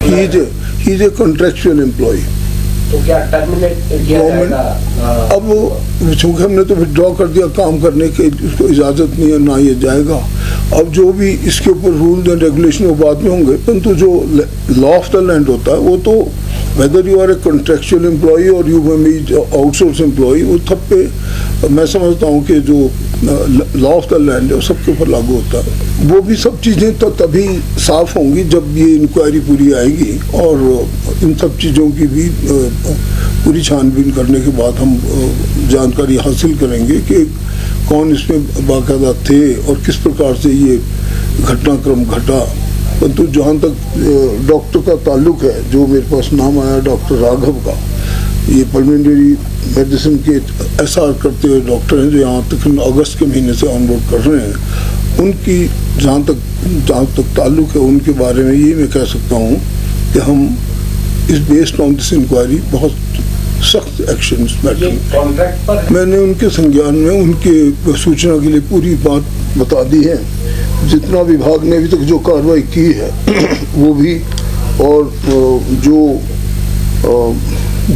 He is a contractual employee. तो क्या terminate किया जाएगा? अब चूंकि हमने तो विड्रॉ कर दिया काम करने के, उसको इजाज़त नहीं है ना ये जाएगा। अब जो भी इसके ऊपर रूल्स एंड रेगुलेशन वो बाद में होंगे, परंतु जो लॉ ऑफ द लैंड होता है वो तो whether you are a contractual employee और you may be outsource employee, वो तब पे मैं समझता हूँ कि जो लॉ ऑफ द लैंड है वो सबके ऊपर लागू होता है। वो भी सब चीज़ें तो तभी साफ होंगी जब ये इंक्वायरी पूरी आएगी, और इन सब चीज़ों की भी पूरी छानबीन करने के बाद हम जानकारी हासिल करेंगे कि कौन इसमें बाकायदा थे और किस प्रकार से ये घटनाक्रम घटा। परंतु जहाँ तक डॉक्टर का ताल्लुक है, जो मेरे पास नाम आया डॉक्टर राघव का, ये पल्मोनरी मेडिसिन के एसआर करते हुए डॉक्टर हैं जो यहाँ तक अगस्त के महीने से ऑनबोर्ड कर रहे हैं, उनकी जहाँ तक ताल्लुक है उनके बारे में ये मैं कह सकता हूँ कि हम इस बेस्ड ऑन दिस इंक्वायरी बहुत सख्त एक्शन मैटर। मैंने उनके संज्ञान में उनके सूचना के लिए पूरी बात बता दी है। जितना विभाग ने अभी तक जो कार्रवाई की है वो भी, और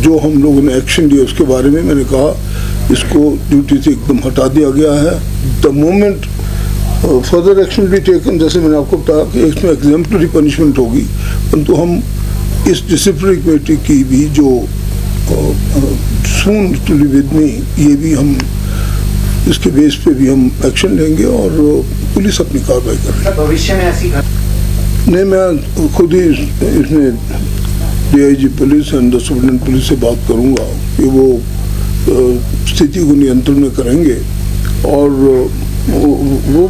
जो हम लोगों ने एक्शन लिया उसके बारे में मैंने कहा इसको ड्यूटी से एकदम हटा दिया गया है। द मोमेंट फर्दर एक्शन भी टेकन, जैसे मैंने आपको बताया कि इसमें एग्जाम्पलरी पनिशमेंट होगी, परंतु हम इस डिसिप्लिनरी कमेटी की भी जो soon to live with me, ये भी हम इसके बेस पे भी हम एक्शन लेंगे और पुलिस अपनी कार्रवाई करेगी। भविष्य में ऐसी नहीं, मैं खुद ही इसमें DIG police and superintendent police से बात करूंगा कि वो स्थिति को नियंत्रण में करेंगे, और वो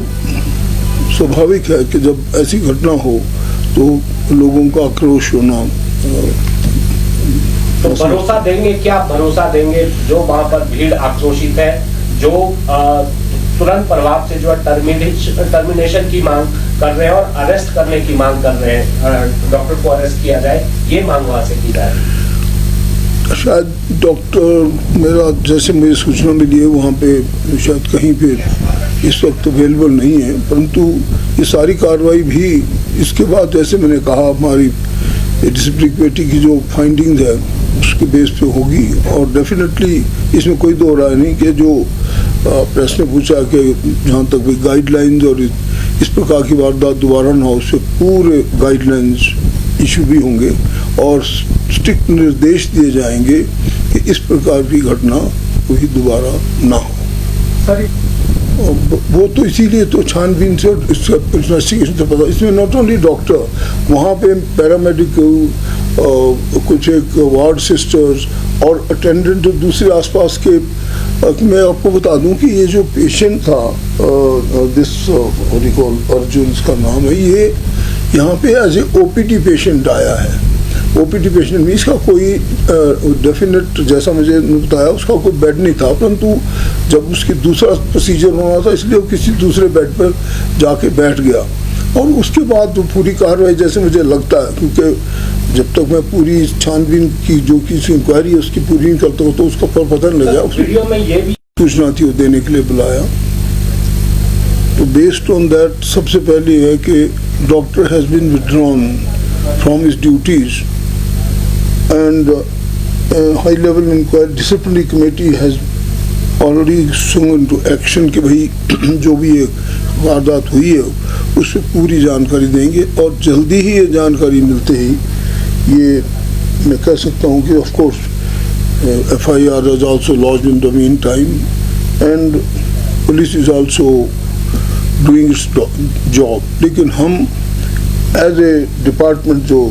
स्वाभाविक है कि जब ऐसी घटना हो तो लोगों का आक्रोश होना। तो भरोसा देंगे, क्या भरोसा देंगे जो वहाँ पर भीड़ आक्रोशित है, जो तुरंत प्रभाव से जो है टर्मिनेशन की मांग कर रहे हैं और अरेस्ट करने की मांग कर रहे हैं, डॉक्टर को अरेस्ट किया जाए, ये मांग वहाँ से की जा रही है? शायद डॉक्टर मेरा जैसे मुझे सूचना मिली है वहाँ पे शायद कहीं पे इस वक्त अवेलेबल नहीं है, परंतु ये सारी कार्रवाई भी इसके बाद जैसे मैंने कहा हमारी डिसिप्लिनरी कमेटी की जो फाइंडिंग्स है उसके बेस पे होगी, और डेफिनेटली इसमें कोई दो राय नहीं कि जो प्रेस ने पूछा कि जहाँ तक भी गाइडलाइंस और इस प्रकार की वारदात दोबारा ना हो, उससे पूरे गाइडलाइंस इशू भी होंगे और स्ट्रिक्ट निर्देश दिए जाएंगे कि इस प्रकार की घटना कोई दोबारा ना हो। सर वो तो इसीलिए तो छानबीन से और इन्वेस्टिगेशन से पता, इसमें नॉट ओनली डॉक्टर, वहाँ पे पैरामेडिकल, कुछ एक वार्ड सिस्टर्स और अटेंडेंट दूसरे आसपास के। मैं आपको बता दूं कि ये जो पेशेंट था दिस अर्जुन इसका नाम है, ये यहाँ पे एज ए ओपीडी पेशेंट आया है। ओपीडी पेशेंट में इसका कोई डेफिनेट, जैसा मुझे बताया, उसका कोई बेड नहीं था, परंतु जब उसकी दूसरा प्रोसीजर होना था इसलिए वो किसी दूसरे बेड पर जाके बैठ गया, और उसके बाद तो पूरी कार्रवाई जैसे मुझे लगता है, क्योंकि जब तक मैं पूरी छानबीन की जो की इंक्वायरी है उसकी पूरी नहीं करता हूँ तो उसका पता नहीं लगा। वीडियो में ये भी सूचना थी वो देने के लिए बुलाया, तो बेस्ड ऑन दैट सबसे पहले है कि doctor has been withdrawn from his duties and high level inquiry disciplinary committee has already swung into action कि भाई जो भी एक वारदात हुई है उससे पूरी जानकारी देंगे, और जल्दी ही ये जानकारी मिलते ही ये मैं कह सकता हूँ कि of course FIR has also lodged in the meantime and police is also doing its job, लेकिन हम as a department जो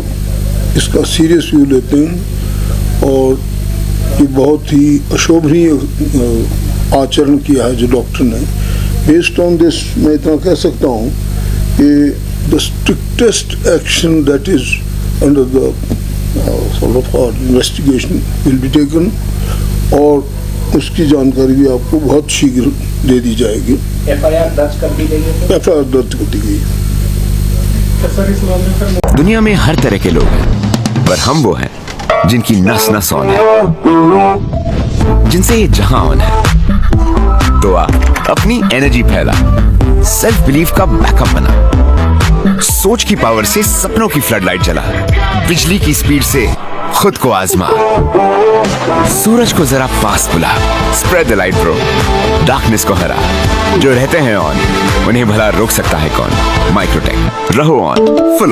इसका सीरियस व्यू लेते हैं, और ये बहुत ही अशोभनीय आचरण किया है जो डॉक्टर ने। बेस्ड ऑन दिस मैं इतना कह सकता हूँ कि the strictest action that is under the sort of our investigation will be taken, और उसकी जानकारी भी आपको बहुत शीघ्र दे दी जाएगी। FIR दर्ज कर दी गई है? FIR दर्ज कर दी गई है। दुनिया में हर तरह के लोग हैं, पर हम वो हैं जिनकी नस नस ऑन है, जिनसे ये जहां ऑन है। तो आप अपनी एनर्जी फैला, सेल्फ बिलीफ का बैकअप बना, सोच की पावर से सपनों की फ्लडलाइट जला, बिजली की स्पीड से खुद को आजमा, सूरज को जरा पास बुला, spread the light bro, darkness को हरा, जो रहते हैं ऑन उन्हें भला रोक सकता है कौन। माइक्रोटेक, रहो ऑन, फुल ऑन।